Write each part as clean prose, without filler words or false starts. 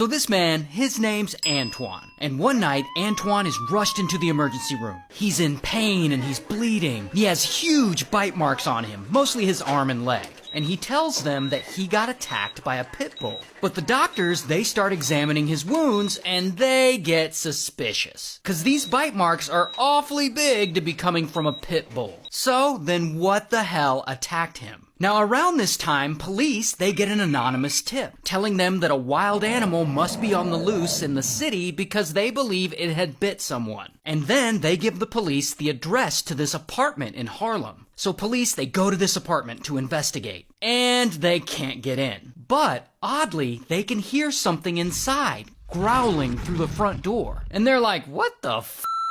So this man, his name's Antoine. And one night, Antoine is rushed into the emergency room. He's in pain and he's bleeding. He has huge bite marks on him, mostly his arm and leg. And he tells them that he got attacked by a pit bull. But the doctors, they start examining his wounds and they get suspicious. 'Cause these bite marks are awfully big to be coming from a pit bull. So then what the hell attacked him? Now around this time, police, they get an anonymous tip telling them that a wild animal must be on the loose in the city because they believe it had bit someone. And then they give the police the address to this apartment in Harlem. So police, they go to this apartment to investigate. And they can't get in. But oddly, they can hear something inside growling through the front door. And they're like, what the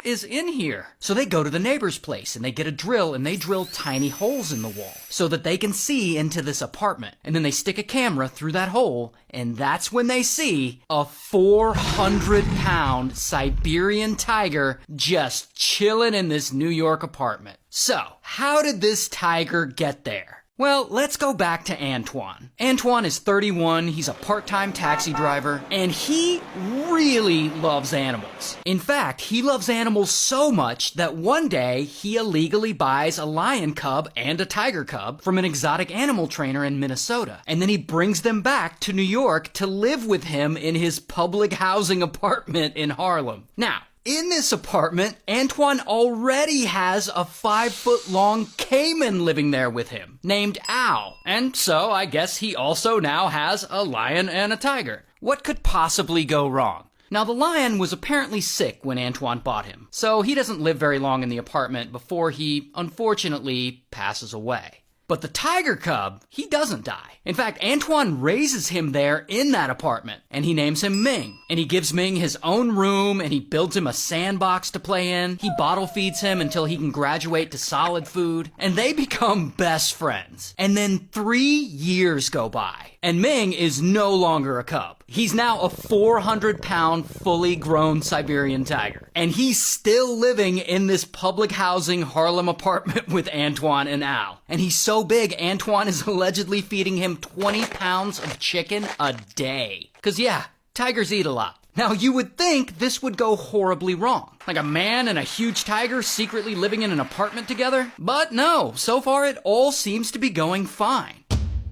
is in here? So they go to the neighbor's place and they get a drill and they drill tiny holes in the wall so that they can see into this apartment. And then they stick a camera through that hole and that's when they see a 400-pound Siberian tiger just chilling in this New York apartment. So, how did this tiger get there? Well, let's go back to Antoine. Antoine is 31, he's a part-time taxi driver, and he really loves animals. In fact, he loves animals so much that one day he illegally buys a lion cub and a tiger cub from an exotic animal trainer in Minnesota. And then he brings them back to New York to live with him in his public housing apartment in Harlem. Now, in this apartment, Antoine already has a 5-foot-long caiman living there with him, named Al. And so I guess he also now has a lion and a tiger. What could possibly go wrong? Now, the lion was apparently sick when Antoine bought him, so he doesn't live very long in the apartment before he, unfortunately, passes away. But the tiger cub, he doesn't die. In fact, Antoine raises him there in that apartment, and he names him Ming. And he gives Ming his own room, and he builds him a sandbox to play in. He bottle feeds him until he can graduate to solid food, and they become best friends. And then 3 years go by, and Ming is no longer a cub. He's now a 400-pound, fully grown Siberian tiger. And he's still living in this public housing Harlem apartment with Antoine and Al. And he's so big, Antoine is allegedly feeding him 20 pounds of chicken a day. 'Cause yeah, tigers eat a lot. Now you would think this would go horribly wrong. Like a man and a huge tiger secretly living in an apartment together? But no, so far it all seems to be going fine.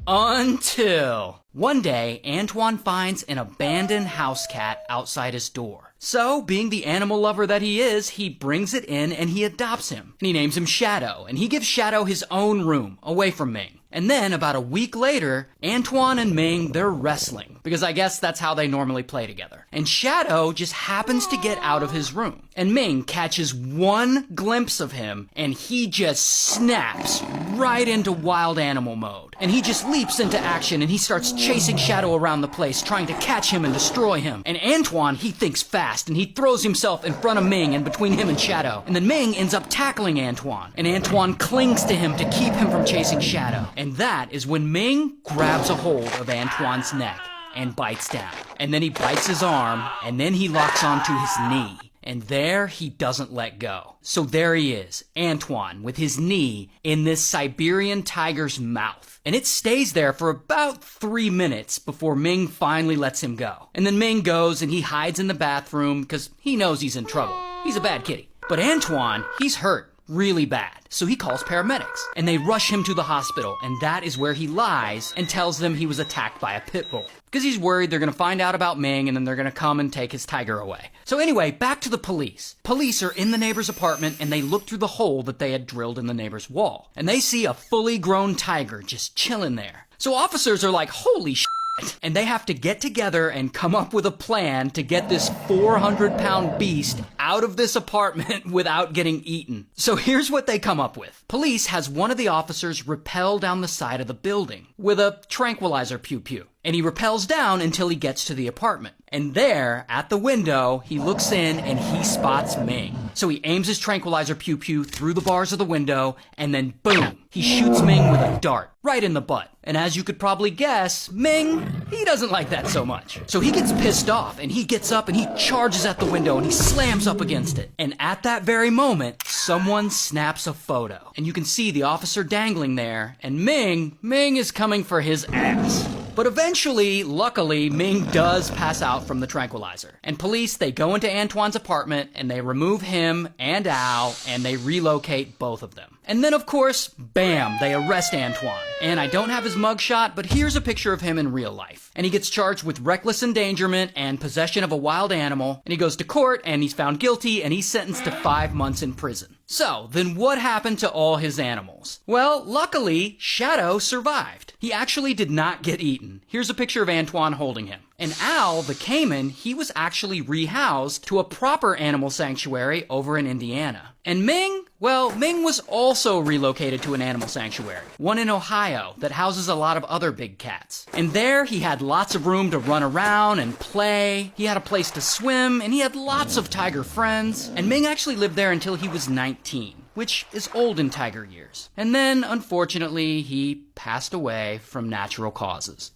Until one day, Antoine finds an abandoned house cat outside his door. So, being the animal lover that he is, he brings it in and he adopts him. And he names him Shadow, and he gives Shadow his own room, away from Ming. And then, about a week later, Antoine and Ming, they're wrestling. Because I guess that's how they normally play together. And Shadow just happens to get out of his room. And Ming catches one glimpse of him, and he just snaps right into wild animal mode. And he just leaps into action, and he starts chasing Shadow around the place, trying to catch him and destroy him. And Antoine, he thinks fast, and he throws himself in front of Ming and between him and Shadow. And then Ming ends up tackling Antoine. And Antoine clings to him to keep him from chasing Shadow. And that is when Ming grabs a hold of Antoine's neck and bites down. And then he bites his arm, and then he locks onto his knee. And there he doesn't let go. So there he is, Antoine, with his knee in this Siberian tiger's mouth. And it stays there for about 3 minutes before Ming finally lets him go. And then Ming goes and he hides in the bathroom because he knows he's in trouble. He's a bad kitty. But Antoine, he's hurt really bad. So he calls paramedics and they rush him to the hospital, and that is where he lies and tells them he was attacked by a pit bull. Because he's worried they're going to find out about Ming and then they're going to come and take his tiger away. So anyway, back to the police. Police are in the neighbor's apartment and they look through the hole that they had drilled in the neighbor's wall. And they see a fully grown tiger just chilling there. So officers are like, holy shit. And they have to get together and come up with a plan to get this 400-pound beast out of this apartment without getting eaten. So here's what they come up with. Police has one of the officers rappel down the side of the building with a tranquilizer pew-pew. And he rappels down until he gets to the apartment. And there, at the window, he looks in and he spots Ming. So he aims his tranquilizer pew-pew through the bars of the window, and then boom, he shoots Ming with a dart, right in the butt. And as you could probably guess, Ming, he doesn't like that so much. So he gets pissed off, and he gets up and he charges at the window and he slams up against it. And at that very moment, someone snaps a photo. And you can see the officer dangling there, and Ming is coming for his ass. But eventually, luckily, Ming does pass out from the tranquilizer. And police, they go into Antoine's apartment and they remove him and Al and they relocate both of them. And then, of course, bam, they arrest Antoine. And I don't have his mugshot, but here's a picture of him in real life. And he gets charged with reckless endangerment and possession of a wild animal. And he goes to court and he's found guilty and he's sentenced to 5 months in prison. So, then what happened to all his animals? Well, luckily, Shadow survived. He actually did not get eaten. Here's a picture of Antoine holding him. And Al, the caiman, he was actually rehoused to a proper animal sanctuary over in Indiana. And Ming? Well, Ming was also relocated to an animal sanctuary, one in Ohio that houses a lot of other big cats. And there he had lots of room to run around and play, he had a place to swim, and he had lots of tiger friends. And Ming actually lived there until he was 19. Which is old in tiger years. And then, unfortunately, he passed away from natural causes.